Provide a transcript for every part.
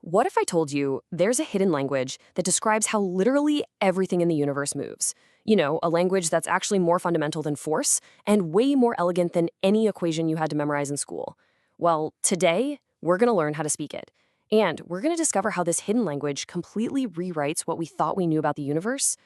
What if I told you there's a hidden language that describes how literally everything in the universe moves? A language that's actually more fundamental than force and way more elegant than any equation you had to memorize in school. Well, today, we're going to learn how to speak it. And we're going to discover how this hidden language completely rewrites what we thought we knew about the universe.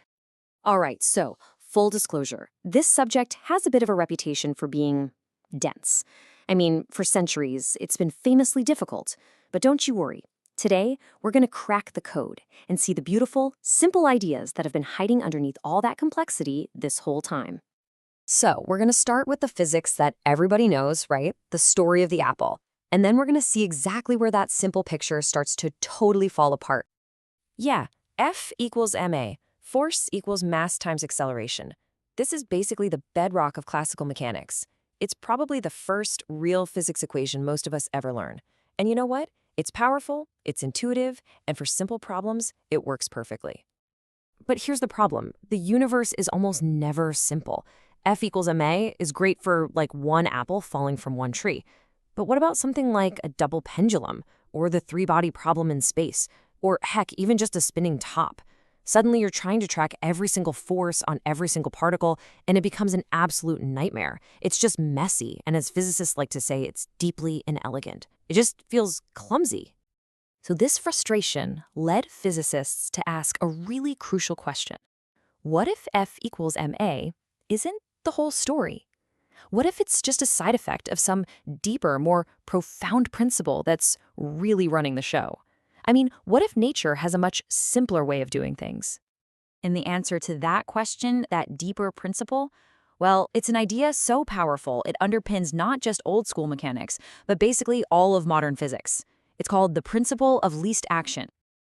All right, so full disclosure, this subject has a bit of a reputation for being dense. I mean, for centuries, it's been famously difficult. But don't you worry. Today, we're going to crack the code and see the beautiful, simple ideas that have been hiding underneath all that complexity this whole time. So, we're going to start with the physics that everybody knows, right? The story of the apple. And then we're going to see exactly where that simple picture starts to totally fall apart. Yeah, F equals ma. Force equals mass times acceleration. This is basically the bedrock of classical mechanics. It's probably the first real physics equation most of us ever learn. And you know what? It's powerful, it's intuitive, and for simple problems, it works perfectly. But here's the problem. The universe is almost never simple. F equals ma is great for, like, one apple falling from one tree. But what about something like a double pendulum, or the three-body problem in space, or heck, even just a spinning top? Suddenly, you're trying to track every single force on every single particle, and it becomes an absolute nightmare. It's just messy, and as physicists like to say, it's deeply inelegant. It just feels clumsy. So this frustration led physicists to ask a really crucial question. What if F equals ma isn't the whole story? What if it's just a side effect of some deeper, more profound principle that's really running the show? I mean, what if nature has a much simpler way of doing things? And the answer to that question, that deeper principle, well, it's an idea so powerful it underpins not just old-school mechanics, but basically all of modern physics. It's called the principle of least action.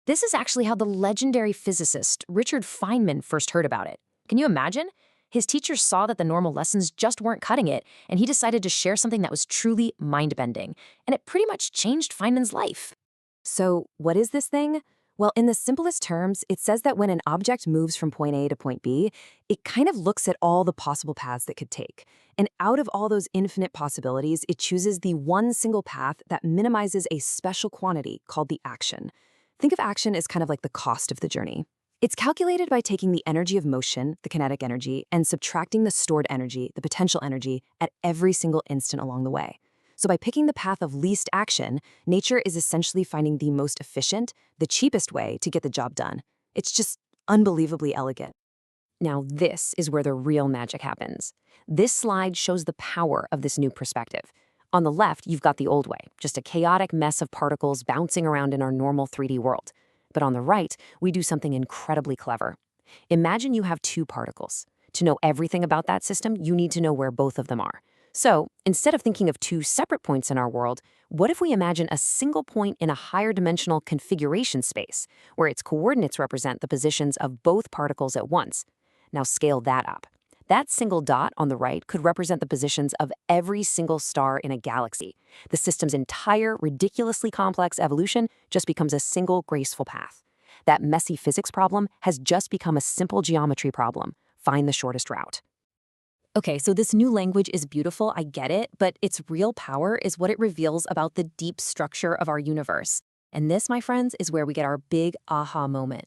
This is actually how the legendary physicist Richard Feynman first heard about it. Can you imagine? His teachers saw that the normal lessons just weren't cutting it, and he decided to share something that was truly mind-bending. And it pretty much changed Feynman's life. So, what is this thing? Well, in the simplest terms, it says that when an object moves from point A to point B, it kind of looks at all the possible paths it could take. And out of all those infinite possibilities, it chooses the one single path that minimizes a special quantity called the action. Think of action as kind of like the cost of the journey. It's calculated by taking the energy of motion, the kinetic energy, and subtracting the stored energy, the potential energy, at every single instant along the way. So by picking the path of least action, nature is essentially finding the most efficient, the cheapest way to get the job done. It's just unbelievably elegant. Now this is where the real magic happens. This slide shows the power of this new perspective. On the left, you've got the old way, just a chaotic mess of particles bouncing around in our normal 3D world. But on the right, we do something incredibly clever. Imagine you have two particles. To know everything about that system, you need to know where both of them are. So, instead of thinking of two separate points in our world, what if we imagine a single point in a higher dimensional configuration space, where its coordinates represent the positions of both particles at once? Now scale that up. That single dot on the right could represent the positions of every single star in a galaxy. The system's entire, ridiculously complex evolution just becomes a single graceful path. That messy physics problem has just become a simple geometry problem. Find the shortest route. Okay, so this new language is beautiful, I get it, but its real power is what it reveals about the deep structure of our universe. And this, my friends, is where we get our big aha moment.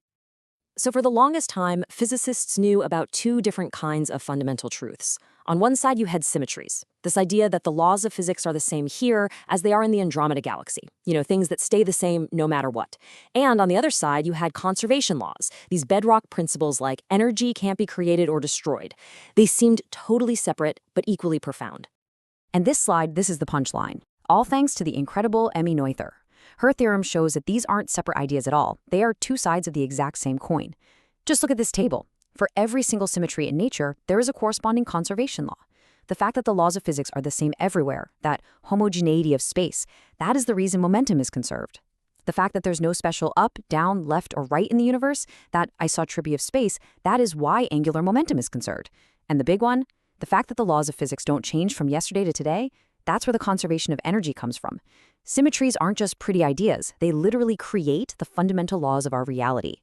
So for the longest time, physicists knew about two different kinds of fundamental truths. On one side, you had symmetries, this idea that the laws of physics are the same here as they are in the Andromeda galaxy, things that stay the same no matter what. And on the other side, you had conservation laws, these bedrock principles like energy can't be created or destroyed. They seemed totally separate, but equally profound. And this is the punchline, all thanks to the incredible Emmy Noether. Her theorem shows that these aren't separate ideas at all. They are two sides of the exact same coin. Just look at this table. For every single symmetry in nature, there is a corresponding conservation law. The fact that the laws of physics are the same everywhere, that homogeneity of space, that is the reason momentum is conserved. The fact that there's no special up, down, left, or right in the universe, that isotropy of space, that is why angular momentum is conserved. And the big one, the fact that the laws of physics don't change from yesterday to today, that's where the conservation of energy comes from. Symmetries aren't just pretty ideas, they literally create the fundamental laws of our reality.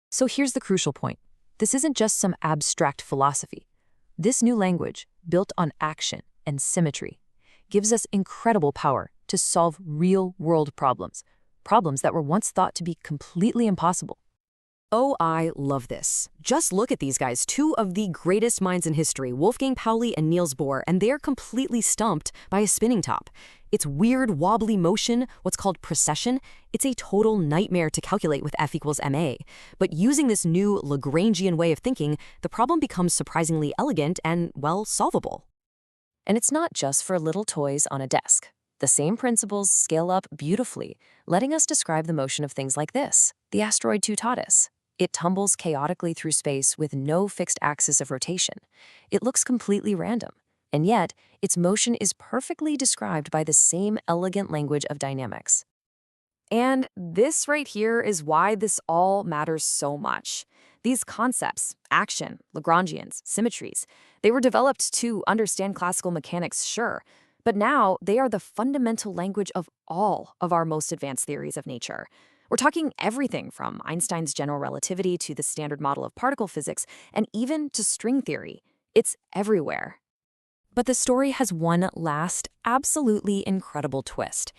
So here's the crucial point. This isn't just some abstract philosophy. This new language, built on action and symmetry, gives us incredible power to solve real-world problems problems that were once thought to be completely impossible. Oh, I love this. Just look at these guys, two of the greatest minds in history, Wolfgang Pauli and Niels Bohr, and they're completely stumped by a spinning top. It's weird, wobbly motion, what's called precession. It's a total nightmare to calculate with F equals ma. But using this new Lagrangian way of thinking, the problem becomes surprisingly elegant and, well, solvable. And it's not just for little toys on a desk. The same principles scale up beautifully, letting us describe the motion of things like this. The asteroid 2 taught us. It tumbles chaotically through space with no fixed axis of rotation. It looks completely random, and yet its motion is perfectly described by the same elegant language of dynamics. And this right here is why this all matters so much. These concepts, action, Lagrangians, symmetries, they were developed to understand classical mechanics, sure, but now they are the fundamental language of all of our most advanced theories of nature. We're talking everything from Einstein's general relativity to the standard model of particle physics, and even to string theory. It's everywhere. But the story has one last, absolutely incredible twist.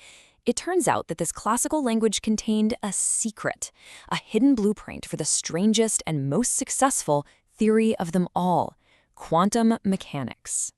It turns out that this classical language contained a secret, a hidden blueprint for the strangest and most successful theory of them all, quantum mechanics.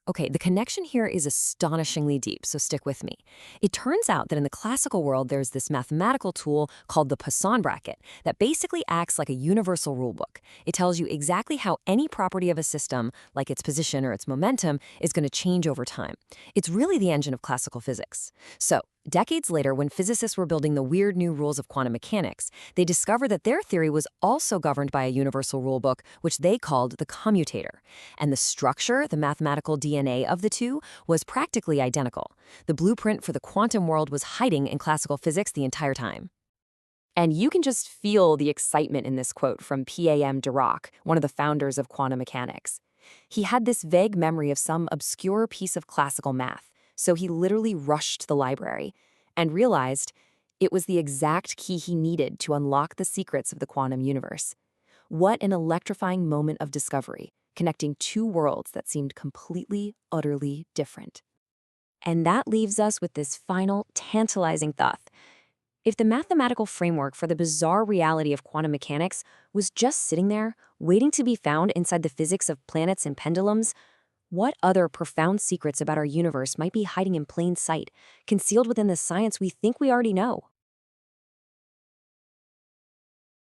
Okay, the connection here is astonishingly deep, so stick with me. It turns out that in the classical world, there's this mathematical tool called the Poisson bracket that basically acts like a universal rulebook. It tells you exactly how any property of a system, like its position or its momentum, is going to change over time. It's really the engine of classical physics. So, decades later, when physicists were building the weird new rules of quantum mechanics, they discovered that their theory was also governed by a universal rulebook, which they called the commutator. And the structure, the mathematical DNA of the two, was practically identical. The blueprint for the quantum world was hiding in classical physics the entire time. And you can just feel the excitement in this quote from P.A.M. Dirac, one of the founders of quantum mechanics. He had this vague memory of some obscure piece of classical math, so he literally rushed to the library and realized it was the exact key he needed to unlock the secrets of the quantum universe. What an electrifying moment of discovery, connecting two worlds that seemed completely, utterly different. And that leaves us with this final, tantalizing thought. If the mathematical framework for the bizarre reality of quantum mechanics was just sitting there, waiting to be found inside the physics of planets and pendulums, what other profound secrets about our universe might be hiding in plain sight, concealed within the science we think we already know?